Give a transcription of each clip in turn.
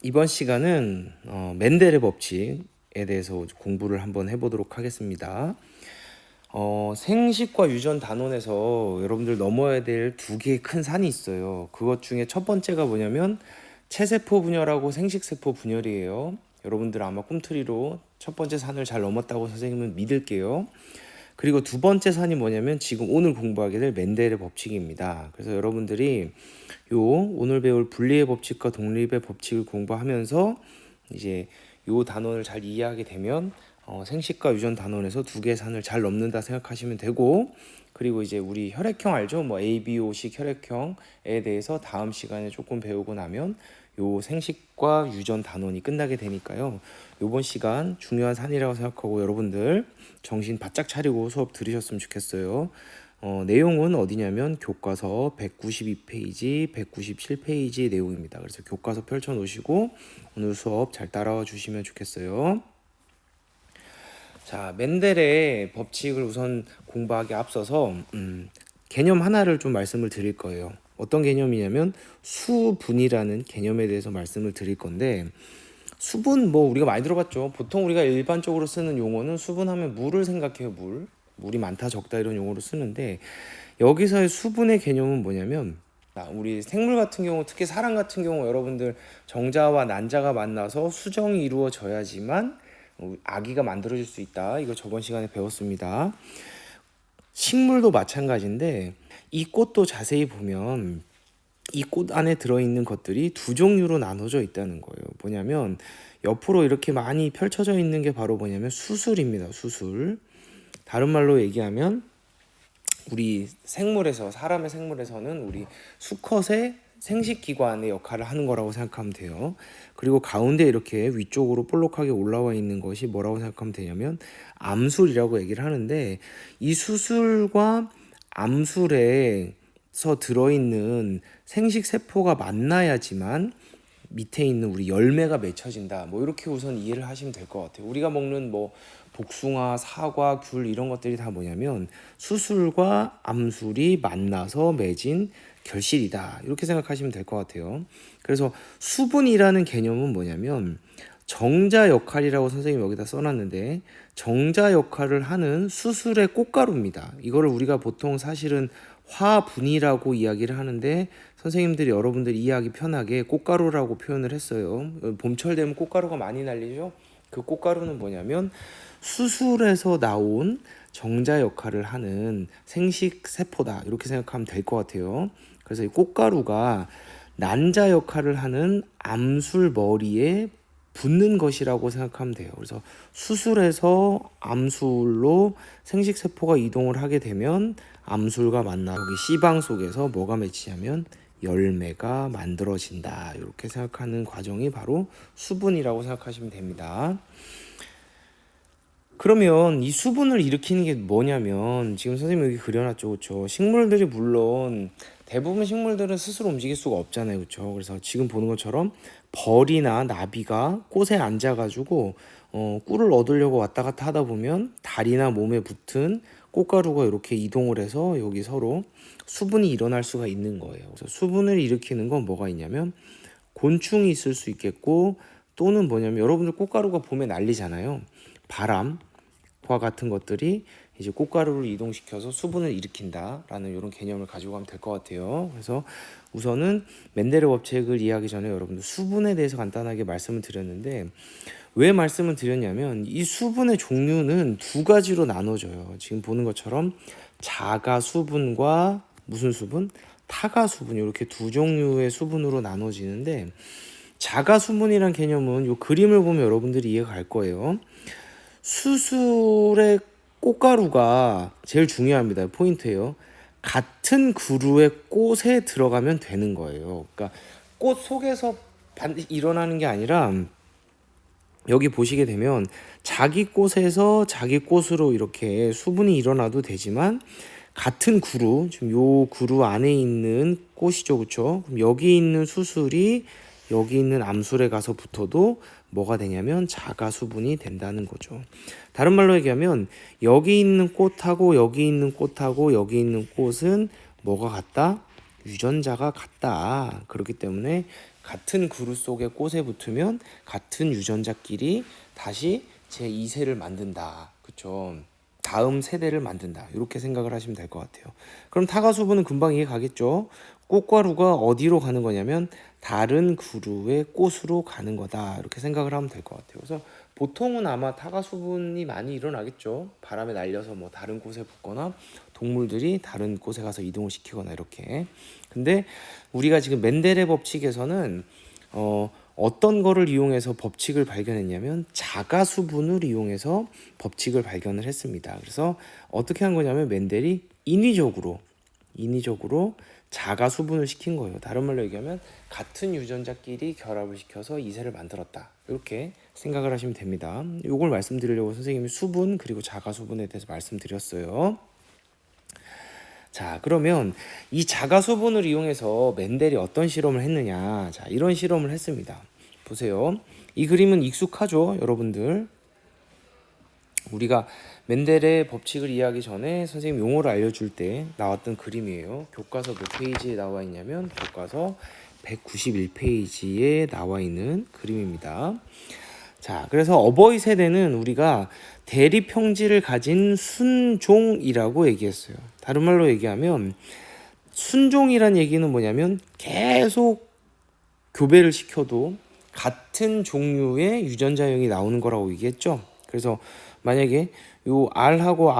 이번 시간은 멘델의 법칙에 대해서 공부를 한번 해보도록 하겠습니다. 생식과 유전 단원에서 여러분들 넘어야 될 두 개의 큰 산이 있어요. 그것 중에 첫 번째가 뭐냐면 체세포 분열하고 생식세포 분열이에요. 여러분들 아마 꿈틀이로 첫 번째 산을 잘 넘었다고 선생님은 믿을게요. 그리고 두 번째 산이 뭐냐면 지금 오늘 공부하게 될 멘델의 법칙입니다. 그래서 여러분들이 오늘 배울 분리의 법칙과 독립의 법칙을 공부하면서 이제 요 단원을 잘 이해하게 되면 생식과 유전 단원에서 두 개의 산을 잘 넘는다 생각하시면 되고, 그리고 이제 우리 혈액형 알죠? 뭐 ABO식 혈액형에 대해서 다음 시간에 조금 배우고 나면 요 생식과 유전 단원이 끝나게 되니까요. 요번 시간 중요한 산이라고 생각하고 여러분들 정신 바짝 차리고 수업 들으셨으면 좋겠어요. 내용은 어디냐면 교과서 192페이지, 197페이지 내용입니다. 그래서 교과서 펼쳐 놓으시고 오늘 수업 잘 따라와 주시면 좋겠어요. 자, 멘델의 법칙을 우선 공부하기 앞서서 개념 하나를 좀 말씀을 드릴 거예요. 어떤 개념이냐면 수분이라는 개념에 대해서 말씀을 드릴 건데, 수분 뭐 우리가 많이 들어봤죠. 보통 우리가 일반적으로 쓰는 용어는 수분하면 물을 생각해요. 물이 많다 적다 이런 용어로 쓰는데, 여기서의 수분의 개념은 뭐냐면 우리 생물 같은 경우, 특히 사람 같은 경우 여러분들 정자와 난자가 만나서 수정이 이루어져야지만 아기가 만들어질 수 있다. 이거 저번 시간에 배웠습니다. 식물도 마찬가지인데 이 꽃도 자세히 보면 이 꽃 안에 들어있는 것들이 두 종류로 나눠져 있다는 거예요. 뭐냐면 옆으로 이렇게 많이 펼쳐져 있는 게 바로 뭐냐면 수술입니다. 수술. 다른 말로 얘기하면 우리 생물에서, 사람의 생물에서는 우리 수컷의 생식기관의 역할을 하는 거라고 생각하면 돼요. 그리고 가운데 이렇게 위쪽으로 볼록하게 올라와 있는 것이 뭐라고 생각하면 되냐면 암술이라고 얘기를 하는데, 이 수술과 암술에서 들어있는 생식세포가 만나야지만 밑에 있는 우리 열매가 맺혀진다. 뭐 이렇게 우선 이해를 하시면 될 것 같아요. 우리가 먹는 뭐 복숭아, 사과, 귤 이런 것들이 다 뭐냐면 수술과 암술이 만나서 맺은 결실이다. 이렇게 생각하시면 될 것 같아요. 그래서 수분이라는 개념은 뭐냐면 정자 역할이라고 선생님이 여기다 써놨는데, 정자 역할을 하는 수술의 꽃가루입니다. 이거를 우리가 보통 사실은 화분이라고 이야기를 하는데 선생님들이 여러분들이 이해하기 편하게 꽃가루라고 표현을 했어요. 봄철 되면 꽃가루가 많이 날리죠. 그 꽃가루는 뭐냐면 수술에서 나온 정자 역할을 하는 생식세포다. 이렇게 생각하면 될 것 같아요. 그래서 이 꽃가루가 난자 역할을 하는 암술 머리에 붙는 것이라고 생각하면 돼요. 그래서 수술에서 암술로 생식세포가 이동을 하게 되면 암술과 만나 여기 C방 속에서 뭐가 맺히냐면 열매가 만들어진다. 이렇게 생각하는 과정이 바로 수분이라고 생각하시면 됩니다. 그러면 이 수분을 일으키는 게 뭐냐면 지금 선생님이 여기 그려놨죠. 그렇죠? 식물들이 물론 대부분 식물들은 스스로 움직일 수가 없잖아요. 그렇죠? 그래서 지금 보는 것처럼 벌이나 나비가 꽃에 앉아가지고 꿀을 얻으려고 왔다 갔다 하다 보면 다리나 몸에 붙은 꽃가루가 이렇게 이동을 해서 여기 서로 수분이 일어날 수가 있는 거예요. 그래서 수분을 일으키는 건 뭐가 있냐면 곤충이 있을 수 있겠고, 또는 뭐냐면 여러분들 꽃가루가 봄에 날리잖아요. 바람과 같은 것들이 이제 꽃가루를 이동시켜서 수분을 일으킨다라는 이런 개념을 가지고 가면 될 것 같아요. 그래서 우선은 멘델의 법칙을 이해하기 전에 여러분들 수분에 대해서 간단하게 말씀을 드렸는데, 왜 말씀을 드렸냐면 이 수분의 종류는 두 가지로 나눠져요. 지금 보는 것처럼 자가 수분과 무슨 수분? 타가 수분, 이렇게 두 종류의 수분으로 나눠지는데, 자가 수분이란 개념은 이 그림을 보면 여러분들이 이해가 갈 거예요. 수술의 꽃가루가 제일 중요합니다. 포인트예요. 같은 그루의 꽃에 들어가면 되는 거예요. 그러니까 꽃 속에서 반드시 일어나는 게 아니라 여기 보시게 되면 자기 꽃에서 자기 꽃으로 이렇게 수분이 일어나도 되지만, 같은 그루, 지금 요 그루 안에 있는 꽃이죠. 그렇죠? 그럼 여기 있는 수술이 여기 있는 암술에 가서 붙어도 뭐가 되냐면 자가 수분이 된다는 거죠. 다른 말로 얘기하면 여기 있는 꽃하고 여기 있는 꽃하고 여기 있는 꽃은 뭐가 같다? 유전자가 같다. 그렇기 때문에 같은 그루 속에 꽃에 붙으면 같은 유전자끼리 다시 제2세를 만든다. 그쵸? 다음 세대를 만든다. 이렇게 생각을 하시면 될 것 같아요. 그럼 타가수분은 금방 이해 가겠죠? 꽃가루가 어디로 가는 거냐면 다른 그루의 꽃으로 가는 거다. 이렇게 생각을 하면 될 것 같아요. 그래서 보통은 아마 타가수분이 많이 일어나겠죠. 바람에 날려서 뭐 다른 꽃에 붙거나 동물들이 다른 곳에 가서 이동을 시키거나 이렇게. 근데 우리가 지금 멘델의 법칙에서는 어떤 거를 이용해서 법칙을 발견했냐면 자가수분을 이용해서 법칙을 발견을 했습니다. 그래서 어떻게 한 거냐면 멘델이 인위적으로 자가수분을 시킨 거예요. 다른 말로 얘기하면 같은 유전자끼리 결합을 시켜서 이세를 만들었다. 이렇게 생각을 하시면 됩니다. 이걸 말씀드리려고 선생님이 수분 그리고 자가수분에 대해서 말씀드렸어요. 자, 그러면 이 자가수분을 이용해서 멘델이 어떤 실험을 했느냐. 자, 이런 실험을 했습니다. 보세요. 이 그림은 익숙하죠, 여러분들? 우리가 멘델의 법칙을 이해하기 전에 선생님 용어를 알려줄 때 나왔던 그림이에요. 교과서 몇 페이지에 나와 있냐면 교과서 191페이지에 나와 있는 그림입니다. 자, 그래서 어버이 세대는 우리가 대립형질을 가진 순종이라고 얘기했어요. 다른 말로 얘기하면 순종이란 얘기는 뭐냐면 계속 교배를 시켜도 같은 종류의 유전자형이 나오는 거라고 얘기했죠. 그래서 만약에 요 R하고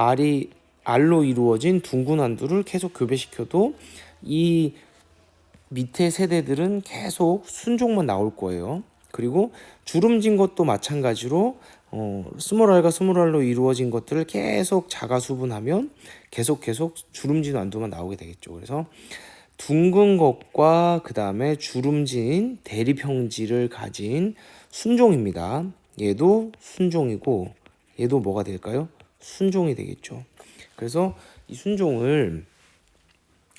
R로 이루어진 둥근 완두를 계속 교배시켜도 이 밑에 세대들은 계속 순종만 나올 거예요. 그리고 주름진 것도 마찬가지로 스몰 R과 스몰 R로 이루어진 것들을 계속 자가수분하면 계속 주름진 완두만 나오게 되겠죠. 그래서 둥근 것과 그 다음에 주름진 대립형질을 가진 순종입니다. 얘도 순종이고 얘도 뭐가 될까요? 순종이 되겠죠. 그래서 이 순종을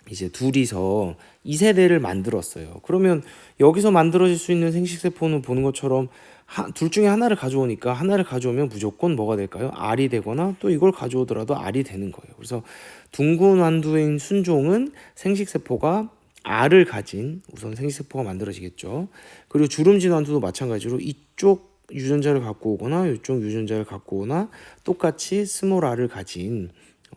이제 둘이서 2세대를 만들었어요. 그러면 여기서 만들어질 수 있는 생식세포는 보는 것처럼 둘 중에 하나를 가져오니까 하나를 가져오면 무조건 뭐가 될까요? R이 되거나 또 이걸 가져오더라도 R이 되는 거예요. 그래서 둥근 완두인 순종은 생식세포가 R을 가진 우선 생식세포가 만들어지겠죠. 그리고 주름진 완두도 마찬가지로 이쪽 유전자를 갖고 오거나 이쪽 유전자를 갖고 오나 똑같이 스몰 R을 가진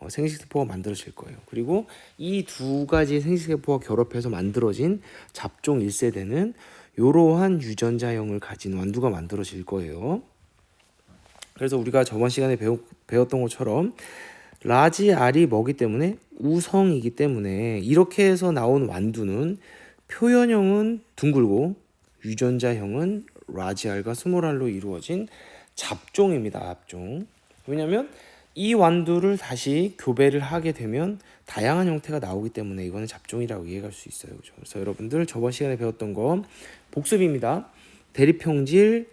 생식세포가 만들어질 거예요. 그리고 이 두 가지 생식세포가 결합해서 만들어진 잡종 1세대는 이러한 유전자형을 가진 완두가 만들어질 거예요. 그래서 우리가 저번 시간에 배웠던 것처럼 라지 R이 뭐기 때문에 우성이기 때문에 이렇게 해서 나온 완두는 표현형은 둥글고 유전자형은 라지 R과 스몰 R로 이루어진 잡종입니다. 잡종. 왜냐하면 이 완두를 다시 교배를 하게 되면 다양한 형태가 나오기 때문에 이거는 잡종이라고 이해할 수 있어요. 그렇죠? 그래서 여러분들 저번 시간에 배웠던 거 복습입니다. 대립형질,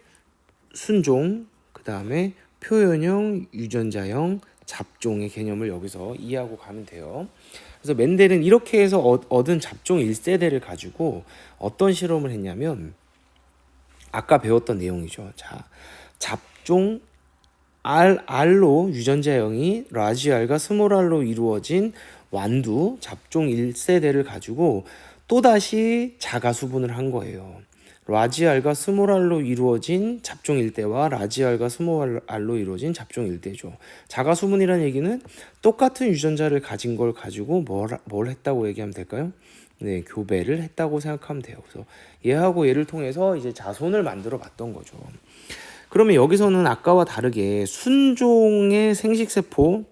순종, 그 다음에 표현형, 유전자형, 잡종의 개념을 여기서 이해하고 가면 돼요. 그래서 멘델은 이렇게 해서 얻은 잡종 1세대를 가지고 어떤 실험을 했냐면 아까 배웠던 내용이죠. 자, 잡종 R로 유전자형이 라지 R과 스몰 R로 이루어진 완두 잡종 1세대를 가지고 또다시 자가수분을 한 거예요. 라지 R과 스몰 R로 이루어진 잡종 1대와 라지 R과 스몰 R로 이루어진 잡종 1대죠. 자가수분이라는 얘기는 똑같은 유전자를 가진 걸 가지고 뭘 했다고 얘기하면 될까요? 네, 교배를 했다고 생각하면 돼요. 그래서 얘하고 얘를 통해서 이제 자손을 만들어 봤던 거죠. 그러면 여기서는 아까와 다르게 순종의 생식세포는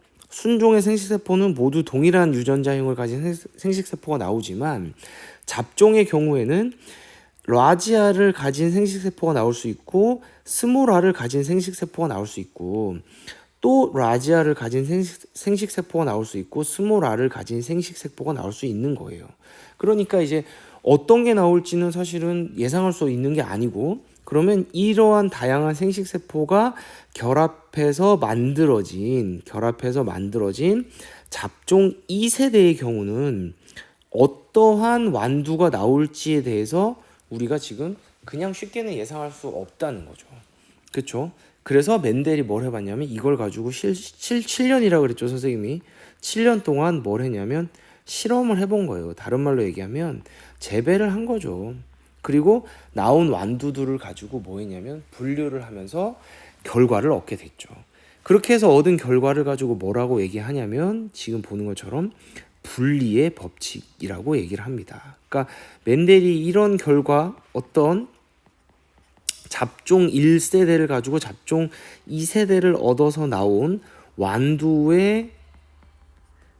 모두 동일한 유전자형을 가진 생식세포가 나오지만 잡종의 경우에는 라지 R을 가진 생식세포가 나올 수 있고 스몰 R을 가진 생식세포가 나올 수 있고 또 라지 R을 가진 생식세포가 나올 수 있고 스몰 R을 가진 생식세포가 나올 수 있는 거예요. 그러니까 이제 어떤 게 나올지는 사실은 예상할 수 있는 게 아니고 그러면 이러한 다양한 생식세포가 결합해서 만들어진 잡종 2세대의 경우는 어떠한 완두가 나올지에 대해서 우리가 지금 그냥 쉽게는 예상할 수 없다는 거죠. 그렇죠? 그래서 멘델이 뭘 해봤냐면 이걸 가지고 7년이라고 그랬죠, 선생님이. 7년 동안 뭘 했냐면 실험을 해본 거예요. 다른 말로 얘기하면 재배를 한 거죠. 그리고 나온 완두들을 가지고 뭐 했냐면 분류를 하면서 결과를 얻게 됐죠. 그렇게 해서 얻은 결과를 가지고 뭐라고 얘기하냐면 지금 보는 것처럼 분리의 법칙이라고 얘기를 합니다. 그러니까 멘델이 이런 결과, 어떤 잡종 1세대를 가지고 잡종 2세대를 얻어서 나온 완두의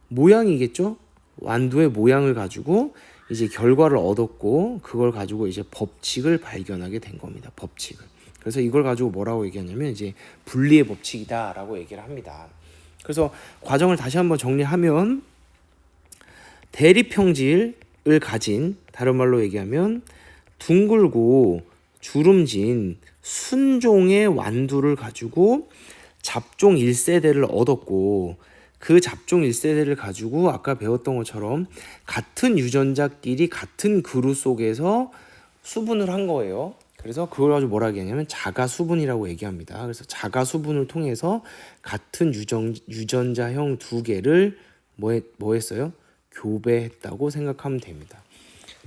모양이겠죠? 완두의 모양을 가지고 이제 결과를 얻었고, 그걸 가지고 이제 법칙을 발견하게 된 겁니다. 법칙을. 그래서 이걸 가지고 뭐라고 얘기하냐면 이제 분리의 법칙이다라고 얘기를 합니다. 그래서 과정을 다시 한번 정리하면, 대립형질을 가진, 다른 말로 얘기하면 둥글고 주름진 순종의 완두를 가지고 잡종 1세대를 얻었고, 그 잡종 1세대를 가지고 아까 배웠던 것처럼 같은 유전자끼리 같은 그루 속에서 수분을 한 거예요. 그래서 그걸 가지고 뭐라 얘기하냐면 자가 수분이라고 얘기합니다. 그래서 자가 수분을 통해서 같은 유전자형 두 개를 뭐 했어요? 교배했다고 생각하면 됩니다.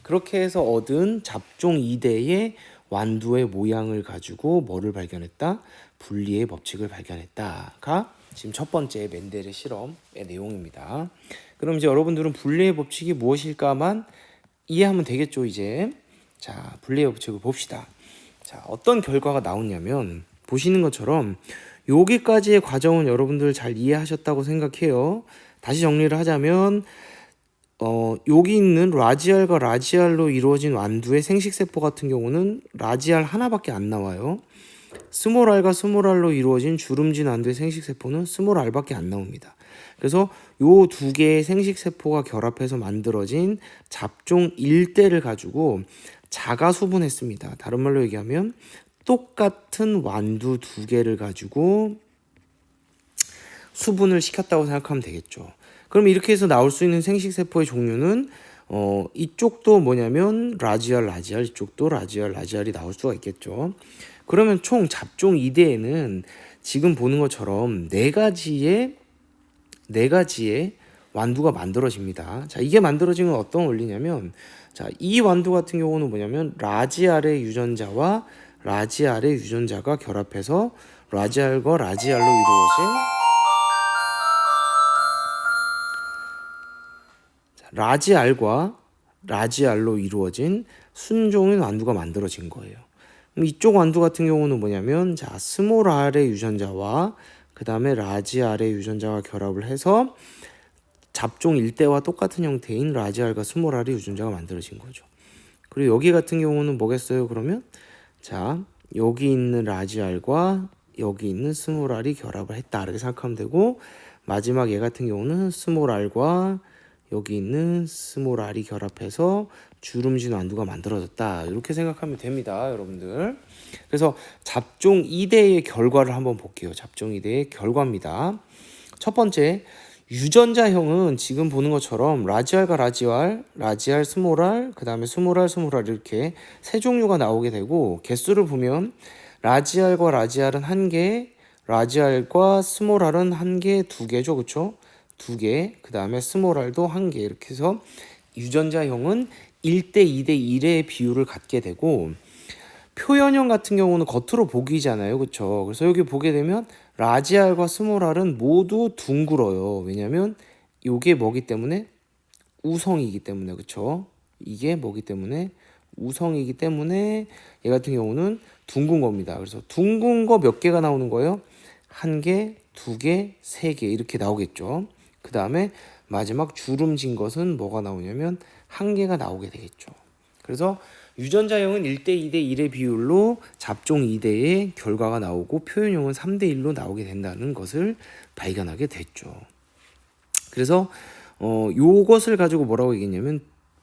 그렇게 해서 얻은 잡종 2대의 완두의 모양을 가지고 뭐를 발견했다? 분리의 법칙을 발견했다가 지금 첫 번째 멘델의 실험의 내용입니다. 그럼 이제 여러분들은 분리의 법칙이 무엇일까만 이해하면 되겠죠, 이제. 자, 분리의 법칙을 봅시다. 자, 어떤 결과가 나오냐면 보시는 것처럼 여기까지의 과정은 여러분들 잘 이해하셨다고 생각해요. 다시 정리를 하자면 여기 있는 라지알과 라지알로 이루어진 완두의 생식세포 같은 경우는 라지알 하나밖에 안 나와요. 스몰 알과 스몰 알로 이루어진 주름진 완두의 생식세포는 스몰 알밖에 안 나옵니다. 그래서 요 두 개의 생식세포가 결합해서 만들어진 잡종 1대를 가지고 자가 수분했습니다. 다른 말로 얘기하면 똑같은 완두 두 개를 가지고 수분을 시켰다고 생각하면 되겠죠. 그럼 이렇게 해서 나올 수 있는 생식세포의 종류는 이쪽도 뭐냐면 라지알, 이쪽도 라지알이 나올 수가 있겠죠. 그러면 총 잡종 2대에는 지금 보는 것처럼 네 가지의 완두가 만들어집니다. 자, 이게 만들어진 건 어떤 원리냐면, 자, 이 완두 같은 경우는 뭐냐면 라지알의 유전자와 라지알의 유전자가 결합해서 라지알과 라지알로 이루어진 라지알과 라지알로 이루어진 순종의 완두가 만들어진 거예요. 그럼 이쪽 완두 같은 경우는 뭐냐면, 자, 스몰 R의 유전자와 그 다음에 라지알의 유전자가 결합을 해서 잡종 1대와 똑같은 형태인 라지알과 스몰 R의 유전자가 만들어진 거죠. 그리고 여기 같은 경우는 뭐겠어요? 그러면 자, 여기 있는 라지알과 여기 있는 스몰 R이 결합을 했다, 이렇게 생각하면 되고, 마지막 얘 같은 경우는 스몰 R과 여기 있는 스몰 R이 결합해서 주름진 완두가 만들어졌다, 이렇게 생각하면 됩니다, 여러분들. 그래서 잡종 2대의 결과를 한번 볼게요. 잡종 2대의 결과입니다. 첫 번째, 유전자형은 지금 보는 것처럼 라지알과 라지알, 스몰 R, 그 다음에 스몰 R 이렇게 세 종류가 나오게 되고, 개수를 보면 라지알과 라지알은 1개, 라지알과 스몰 R은 1개, 2개죠, 그렇죠? 2개, 그 다음에 스몰 R도 1개, 이렇게 해서 유전자형은 1대 2대 1의 비율을 갖게 되고, 표현형 같은 경우는 겉으로 보기잖아요, 그렇죠? 그래서 여기 보게 되면 라지알과 스몰 R은 모두 둥글어요. 왜냐면 이게 뭐기 때문에? 우성이기 때문에, 그렇죠? 이게 뭐기 때문에? 우성이기 때문에 얘 같은 경우는 둥근 겁니다. 그래서 둥근 거 몇 개가 나오는 거예요? 1개, 2개, 3개 이렇게 나오겠죠. 그 다음에 마지막 주름진 것은 뭐가 나오냐면 1개가 나오게 되겠죠. 그래서 유전자형은 1대 2대 1의 비율로 잡종 2대의 결과가 나오고, 표현형은 3대 1로 나오게 된다는 것을 발견하게 됐죠. 그래서 요것을 가지고 뭐라고 얘기했냐면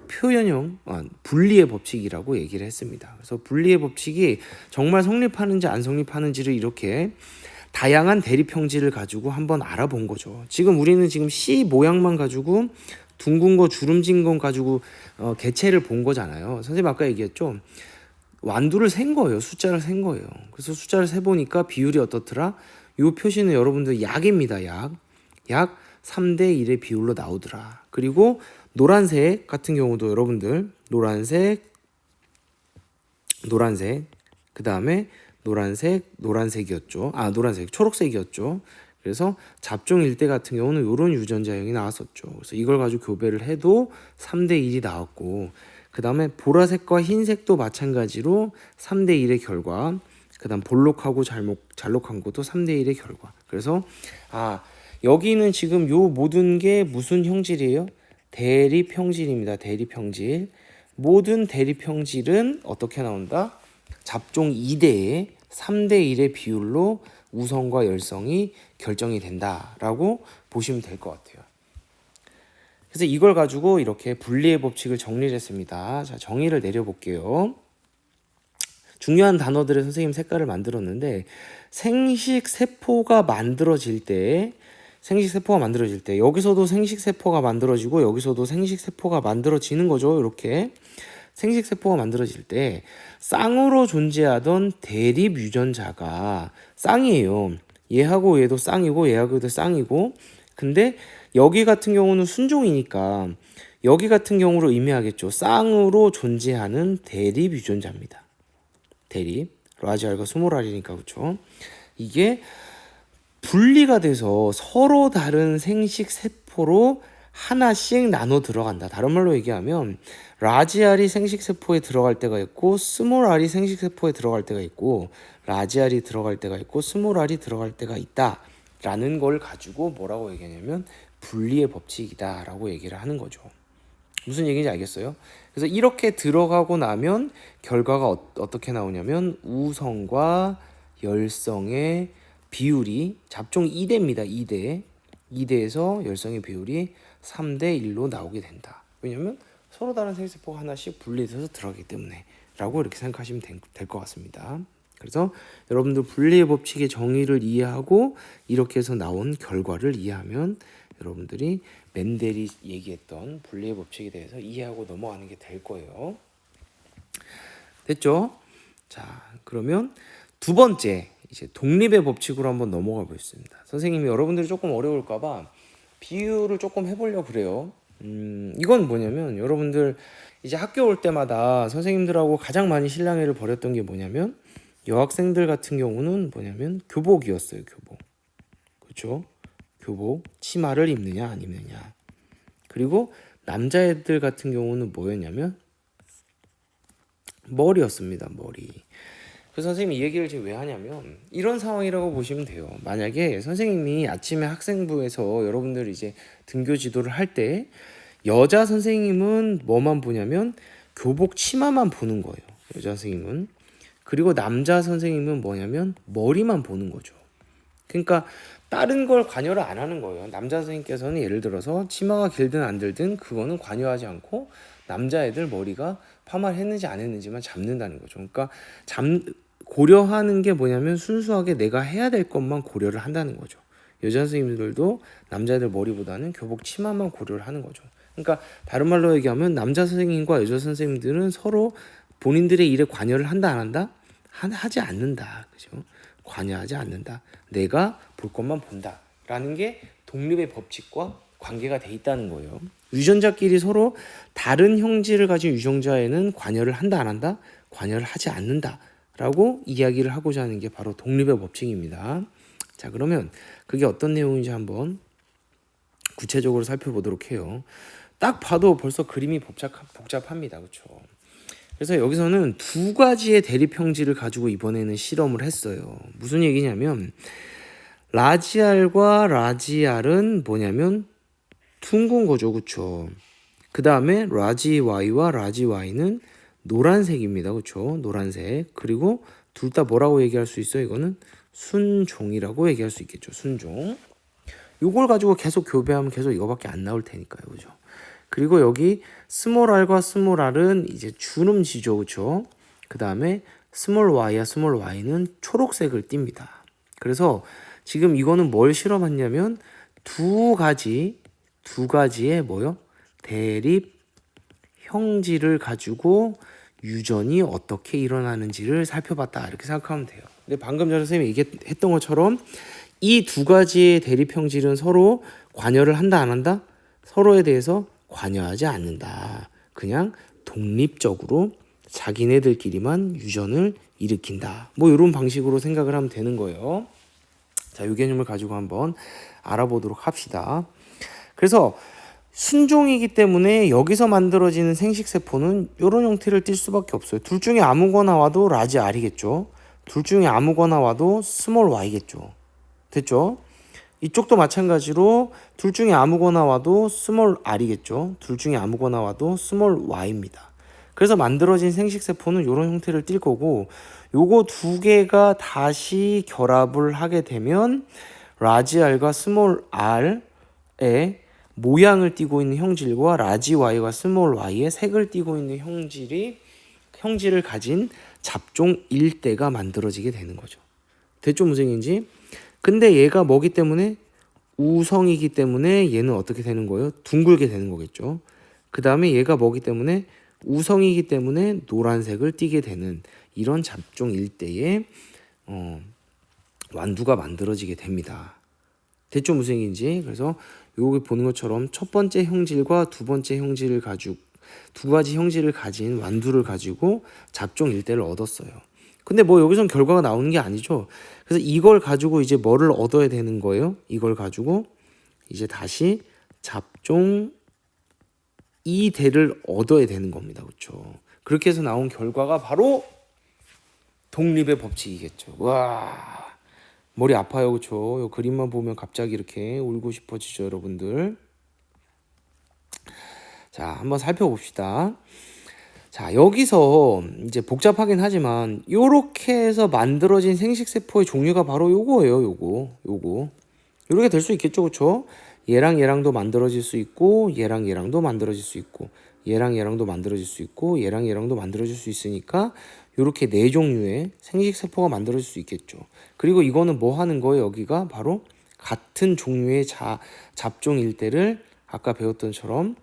표현형 분리의 법칙이라고 얘기를 했습니다. 그래서 분리의 법칙이 정말 성립하는지 안 성립하는지를 이렇게 다양한 대립형질을 가지고 한번 알아본 거죠. 지금 우리는 지금 C 모양만 가지고 둥근 거, 주름진 거 가지고 개체를 본 거잖아요. 선생님 아까 얘기했죠. 완두를 센 거예요. 숫자를 센 거예요. 그래서 숫자를 세보니까 비율이 어떻더라? 이 표시는 여러분들 약입니다. 약 3대 1의 비율로 나오더라. 그리고 노란색 같은 경우도 여러분들 노란색, 노란색, 그 다음에 노란색이었죠. 초록색이었죠. 그래서 잡종 일대 같은 경우는 이런 유전자형이 나왔었죠. 그래서 이걸 가지고 교배를 해도 3대 1이 나왔고, 그 다음에 보라색과 흰색도 마찬가지로 3대 1의 결과, 그 다음 볼록하고 잘록한 것도 3대 1의 결과. 그래서 여기는 지금 요 모든 게 무슨 형질이에요? 대립형질입니다. 대립형질. 모든 대립형질은 어떻게 나온다? 잡종 2대에 3대 1의 비율로 우성과 열성이 결정이 된다라고 보시면 될 것 같아요. 그래서 이걸 가지고 이렇게 분리의 법칙을 정리를 했습니다. 자, 정의를 내려볼게요. 중요한 단어들의 선생님 색깔을 만들었는데, 생식세포가 만들어질 때 여기서도 생식세포가 만들어지고 여기서도 생식세포가 만들어지는 거죠. 이렇게 생식세포가 만들어질 때 쌍으로 존재하던 대립 유전자가 쌍이에요. 얘하고 얘도 쌍이고 얘하고 얘도 쌍이고, 근데 여기 같은 경우는 순종이니까 여기 같은 경우로 의미하겠죠. 쌍으로 존재하는 대립 유전자입니다. 대립, 라지알과 스몰알이니까, 그렇죠? 이게 분리가 돼서 서로 다른 생식세포로 하나씩 나눠 들어간다. 다른 말로 얘기하면 라지알이 생식세포에 들어갈 때가 있고 스몰알이 생식세포에 들어갈 때가 있고, 라지알이 들어갈 때가 있고 스몰알이 들어갈 때가 있다 라는 걸 가지고 뭐라고 얘기하냐면 분리의 법칙이다 라고 얘기를 하는 거죠. 무슨 얘기인지 알겠어요? 그래서 이렇게 들어가고 나면 결과가 어떻게 나오냐면 우성과 열성의 비율이 잡종 2대입니다. 2대에서 열성의 비율이 3대 1로 나오게 된다. 왜냐면 서로 다른 생식세포가 하나씩 분리돼서 들어가기 때문에 라고 이렇게 생각하시면 될 것 같습니다. 그래서 여러분들 분리의 법칙의 정의를 이해하고 이렇게 해서 나온 결과를 이해하면 여러분들이 멘델이 얘기했던 분리의 법칙에 대해서 이해하고 넘어가는 게 될 거예요. 됐죠? 자, 그러면 두 번째 이제 독립의 법칙으로 한번 넘어가 보겠습니다. 선생님이 여러분들이 조금 어려울까 봐 비유를 조금 해보려고 그래요. 이건 뭐냐면 여러분들 이제 학교 올 때마다 선생님들하고 가장 많이 실랑이를 벌였던 게 뭐냐면 여학생들 같은 경우는 뭐냐면 교복이었어요. 교복. 그렇죠? 교복, 치마를 입느냐 안 입느냐. 그리고 남자애들 같은 경우는 뭐였냐면 머리였습니다. 머리. 그래서 선생님이 이 얘기를 지금 왜 하냐면 이런 상황이라고 보시면 돼요. 만약에 선생님이 아침에 학생부에서 여러분들 이제 등교 지도를 할 때 여자 선생님은 뭐만 보냐면 교복 치마만 보는 거예요. 여자 선생님은. 그리고 남자 선생님은 뭐냐면 머리만 보는 거죠. 그러니까 다른 걸 관여를 안 하는 거예요. 남자 선생님께서는 예를 들어서 치마가 길든 안 길든 그거는 관여하지 않고 남자애들 머리가 파마를 했는지 안 했는지만 잡는다는 거죠. 그러니까 고려하는 게 뭐냐면 순수하게 내가 해야 될 것만 고려를 한다는 거죠. 여자 선생님들도 남자애들 머리보다는 교복 치마만 고려를 하는 거죠. 그러니까 다른 말로 얘기하면 남자 선생님과 여자 선생님들은 서로 본인들의 일에 관여를 한다 안 한다? 하지 않는다. 그죠? 관여하지 않는다. 내가 볼 것만 본다. 라는 게 독립의 법칙과 관계가 돼 있다는 거예요. 유전자끼리 서로 다른 형질을 가진 유전자에는 관여를 한다 안 한다? 관여를 하지 않는다. 라고 이야기를 하고자 하는 게 바로 독립의 법칙입니다. 자, 그러면 그게 어떤 내용인지 한번 구체적으로 살펴보도록 해요. 딱 봐도 벌써 그림이 복잡합니다. 그렇죠? 그래서 여기서는 두 가지의 대립 형질을 가지고 이번에는 실험을 했어요. 무슨 얘기냐면 라지알과 라지알은 뭐냐면 둥근 거죠. 그렇죠? 그 다음에 라지 Y와 라지 Y는 노란색입니다. 그렇죠? 노란색. 그리고 둘 다 뭐라고 얘기할 수 있어요? 이거는 순종이라고 얘기할 수 있겠죠. 순종. 요걸 가지고 계속 교배하면 계속 이거밖에 안 나올 테니까요. 그죠? 그리고 여기 스몰 r과 스몰 r은 이제 주름지죠. 그렇죠? 그 다음에 스몰 y와 스몰 y는 초록색을 띱니다. 그래서 지금 이거는 뭘 실험했냐면 두 가지의 뭐요? 대립 형질을 가지고 유전이 어떻게 일어나는지를 살펴봤다. 이렇게 생각하면 돼요. 근데 방금 전에 선생님이 얘기했던 것처럼 이 두 가지의 대립 형질은 서로 관여를 한다 안 한다? 서로에 대해서 관여하지 않는다. 그냥 독립적으로 자기네들끼리만 유전을 일으킨다. 뭐 이런 방식으로 생각을 하면 되는 거예요. 자, 이 개념을 가지고 한번 알아보도록 합시다. 그래서 순종이기 때문에 여기서 만들어지는 생식세포는 이런 형태를 띌 수밖에 없어요. 둘 중에 아무거나 와도 라지 R이겠죠. 둘 중에 아무거나 와도 스몰 y겠죠. 됐죠? 이쪽도 마찬가지로 둘 중에 아무거나 와도 스몰 r이겠죠. 둘 중에 아무거나 와도 스몰 y입니다. 그래서 만들어진 생식세포는 이런 형태를 띌 거고, 요거 두 개가 다시 결합을 하게 되면 라지 r과 스몰 r의 모양을 띠고 있는 형질과 라지 y와 스몰 y의 색을 띠고 있는 형질을 가진 잡종 일대가 만들어지게 되는 거죠. 됐죠, 무생인지? 근데 얘가 뭐기 때문에 우성이기 때문에 얘는 어떻게 되는 거예요? 둥글게 되는 거겠죠. 그 다음에 얘가 뭐기 때문에 우성이기 때문에 노란색을 띠게 되는 이런 잡종 일대의 완두가 만들어지게 됩니다. 됐죠, 무슨 얘기인지? 그래서 여기 보는 것처럼 첫 번째 형질과 두 번째 형질을 가지고 두 가지 형질을 가진 완두를 가지고 잡종 일대를 얻었어요. 근데 뭐 여기선 결과가 나오는 게 아니죠. 그래서 이걸 가지고 이제 뭐를 얻어야 되는 거예요? 이걸 가지고 이제 다시 잡종 2대를 얻어야 되는 겁니다. 그렇죠? 그렇게 해서 나온 결과가 바로 독립의 법칙이겠죠. 와, 머리 아파요. 그렇죠? 이 그림만 보면 갑자기 이렇게 울고 싶어지죠, 여러분들. 자, 한번 살펴봅시다. 자, 여기서 이제 복잡하긴 하지만 요렇게 해서 만들어진 생식세포의 종류가 바로 요거예요. 요거. 요렇게 될 수 있겠죠. 그쵸? 얘랑 얘랑도 만들어질 수 있고 얘랑 얘랑도 만들어질 수 있고 얘랑 얘랑도 만들어질 수 있고 얘랑 얘랑도 만들어질 수 있으니까 요렇게 네 종류의 생식세포가 만들어질 수 있겠죠. 그리고 이거는 뭐 하는 거예요? 여기가 바로 같은 종류의 잡종 일대를 아까 배웠던 처럼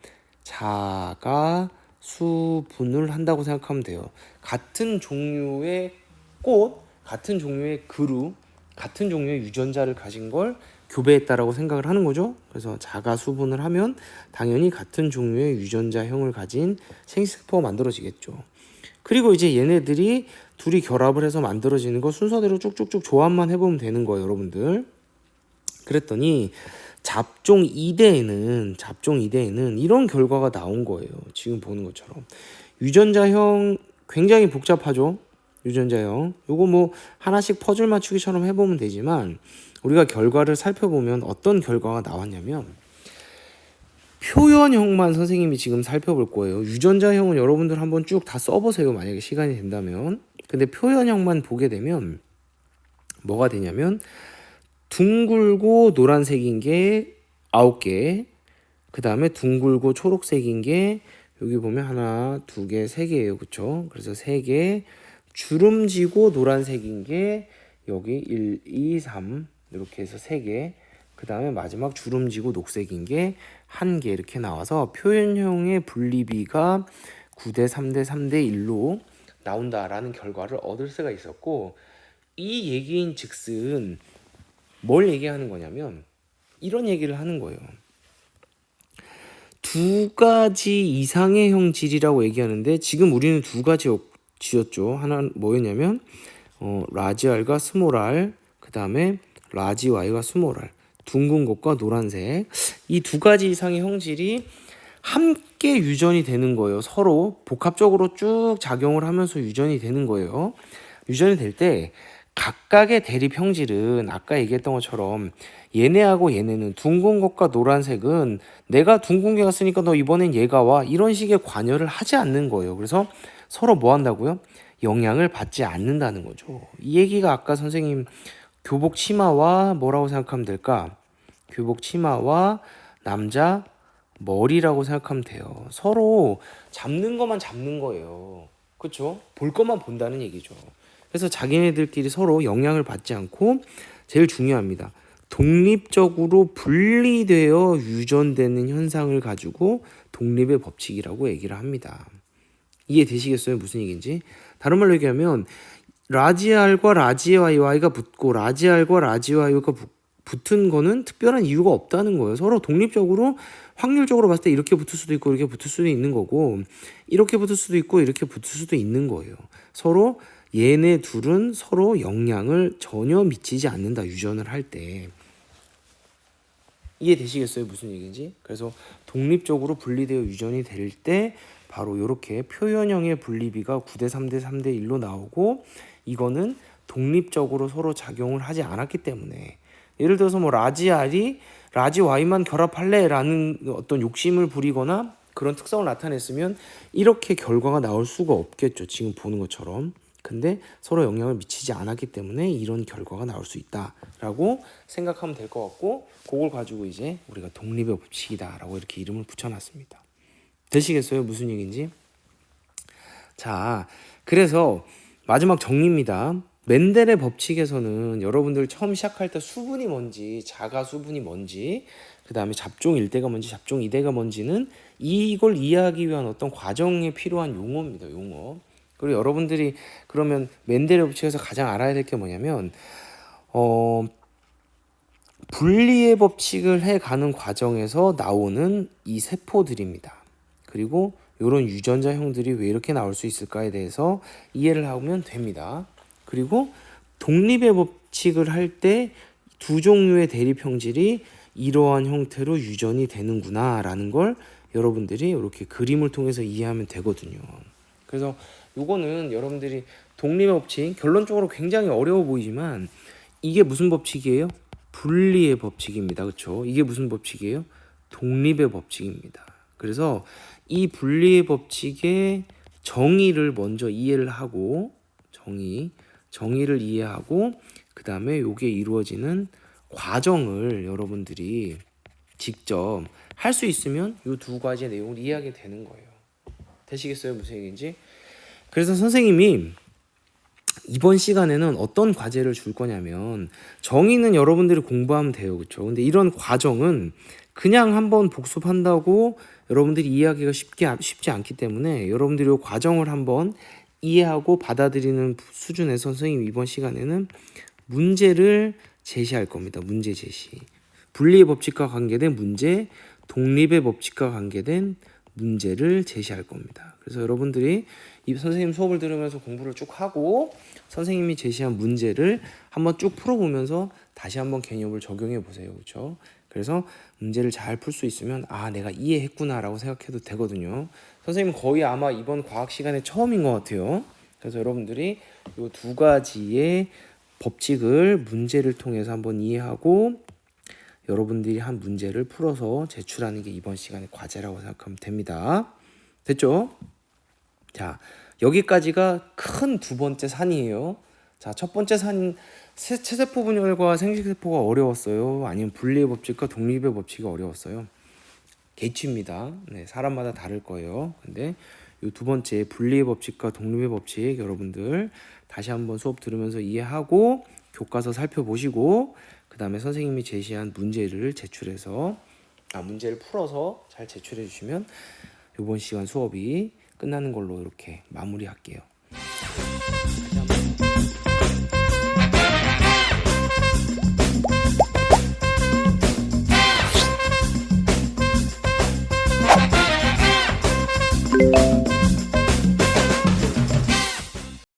자가 수분을 한다고 생각하면 돼요. 같은 종류의 꽃, 같은 종류의 그루, 같은 종류의 유전자를 가진 걸 교배했다라고 생각을 하는 거죠. 그래서 자가 수분을 하면 당연히 같은 종류의 유전자형을 가진 생식세포가 만들어지겠죠. 그리고 이제 얘네들이 둘이 결합을 해서 만들어지는 거 순서대로 쭉쭉쭉 조합만 해보면 되는 거예요, 여러분들. 그랬더니 잡종 2대에는 이런 결과가 나온 거예요. 지금 보는 것처럼. 유전자형 굉장히 복잡하죠. 유전자형. 요거 뭐 하나씩 퍼즐 맞추기처럼 해보면 되지만 우리가 결과를 살펴보면 어떤 결과가 나왔냐면 표현형만 선생님이 지금 살펴볼 거예요. 유전자형은 여러분들 한번 쭉 다 써보세요. 만약에 시간이 된다면. 근데 표현형만 보게 되면 뭐가 되냐면 둥글고 노란색인 게 9개, 그 다음에 둥글고 초록색인 게 여기 보면 하나, 두 개, 세 개예요. 그쵸? 그래서 3개, 주름지고 노란색인 게 여기 1, 2, 3 이렇게 해서 3개, 그 다음에 마지막 주름지고 녹색인 게 1개 이렇게 나와서 표현형의 분리비가 9대 3대 3대 1로 나온다라는 결과를 얻을 수가 있었고, 이 얘기인 즉슨 뭘 얘기하는 거냐면 이런 얘기를 하는 거예요. 두 가지 이상의 형질이라고 얘기하는데 지금 우리는 두 가지 지었죠. 하나는 뭐였냐면 라지 R과 스몰 R, 그 다음에 라지 Y와 스몰 R, 둥근 것과 노란색, 이 두 가지 이상의 형질이 함께 유전이 되는 거예요. 서로 복합적으로 쭉 작용을 하면서 유전이 되는 거예요. 유전이 될 때 각각의 대립 형질은 아까 얘기했던 것처럼 얘네하고 얘네는 둥근 것과 노란색은 내가 둥근 게 왔으니까 너 이번엔 얘가 와, 이런 식의 관여를 하지 않는 거예요. 그래서 서로 뭐 한다고요? 영향을 받지 않는다는 거죠. 이 얘기가 아까 선생님 교복 치마와 뭐라고 생각하면 될까? 교복 치마와 남자 머리라고 생각하면 돼요. 서로 잡는 것만 잡는 거예요. 그렇죠? 볼 것만 본다는 얘기죠. 그래서 자기네들끼리 서로 영향을 받지 않고 제일 중요합니다. 독립적으로 분리되어 유전되는 현상을 가지고 독립의 법칙이라고 얘기를 합니다. 이해되시겠어요? 무슨 얘기인지? 다른 말로 얘기하면 라지 R과 라지 Y가 붙고 라지 R과 라지 Y가 붙은 거는 특별한 이유가 없다는 거예요. 서로 독립적으로 확률적으로 봤을 때 이렇게 붙을 수도 있고 이렇게 붙을 수도 있는 거고, 이렇게 붙을 수도 있고 이렇게 붙을 수도 있는 거예요. 서로 얘네 둘은 서로 영향을 전혀 미치지 않는다, 유전을 할 때. 이해되시겠어요? 무슨 얘기인지? 그래서 독립적으로 분리되어 유전이 될 때 바로 이렇게 표현형의 분리비가 9대 3대 3대 1로 나오고, 이거는 독립적으로 서로 작용을 하지 않았기 때문에, 예를 들어서 뭐 라지 R이 라지 Y만 결합할래 라는 어떤 욕심을 부리거나 그런 특성을 나타냈으면 이렇게 결과가 나올 수가 없겠죠, 지금 보는 것처럼. 근데 서로 영향을 미치지 않았기 때문에 이런 결과가 나올 수 있다라고 생각하면 될 것 같고, 그걸 가지고 이제 우리가 독립의 법칙이다라고 이렇게 이름을 붙여놨습니다. 되시겠어요? 무슨 얘기인지? 자, 그래서 마지막 정리입니다. 멘델의 법칙에서는 여러분들 처음 시작할 때 수분이 뭔지, 자가 수분이 뭔지, 그 다음에 잡종 1대가 뭔지, 잡종 2대가 뭔지는 이걸 이해하기 위한 어떤 과정에 필요한 용어입니다. 용어. 그리고 여러분들이 그러면 멘델의 법칙에서 가장 알아야 될 게 뭐냐면, 분리의 법칙을 해가는 과정에서 나오는 이 세포들입니다. 그리고 이런 유전자형들이 왜 이렇게 나올 수 있을까에 대해서 이해를 하면 됩니다. 그리고 독립의 법칙을 할 때 두 종류의 대립 형질이 이러한 형태로 유전이 되는구나 라는 걸 여러분들이 이렇게 그림을 통해서 이해하면 되거든요. 그래서 요거는 여러분들이 독립의 법칙, 결론적으로 굉장히 어려워 보이지만 이게 무슨 법칙이에요? 분리의 법칙입니다. 그렇죠? 이게 무슨 법칙이에요? 독립의 법칙입니다. 그래서 이 분리의 법칙의 정의를 먼저 이해를 하고, 정의를 이해하고, 그 다음에 요게 이루어지는 과정을 여러분들이 직접 할 수 있으면 요 두 가지의 내용을 이해하게 되는 거예요. 되시겠어요? 무슨 얘기인지? 그래서 선생님이 이번 시간에는 어떤 과제를 줄 거냐면, 정의는 여러분들이 공부하면 돼요. 그렇죠? 근데 이런 과정은 그냥 한번 복습한다고 여러분들이 이해하기가 쉽지 않기 때문에 여러분들이 이 과정을 한번 이해하고 받아들이는 수준에서 선생님이 이번 시간에는 문제를 제시할 겁니다. 문제 제시. 분리의 법칙과 관계된 문제, 독립의 법칙과 관계된 문제를 제시할 겁니다. 그래서 여러분들이 이 선생님 수업을 들으면서 공부를 쭉 하고 선생님이 제시한 문제를 한번 쭉 풀어보면서 다시 한번 개념을 적용해 보세요. 그렇죠? 그래서 문제를 잘 풀 수 있으면 아, 내가 이해했구나라고 생각해도 되거든요. 선생님 거의 아마 이번 과학 시간에 처음인 것 같아요. 그래서 여러분들이 이 두 가지의 법칙을 문제를 통해서 한번 이해하고 여러분들이 한 문제를 풀어서 제출하는 게 이번 시간의 과제라고 생각하면 됩니다. 됐죠? 자, 여기까지가 큰 두 번째 산이에요. 자, 첫 번째 산, 체세포 분열과 생식세포가 어려웠어요? 아니면 분리의 법칙과 독립의 법칙이 어려웠어요? 개취입니다. 네, 사람마다 다를 거예요. 근데 이 두 번째 분리의 법칙과 독립의 법칙 여러분들 다시 한번 수업 들으면서 이해하고 교과서 살펴보시고 그 다음에 선생님이 제시한 문제를 문제를 풀어서 잘 제출해 주시면 이번 시간 수업이 끝나는 걸로 이렇게 마무리할게요.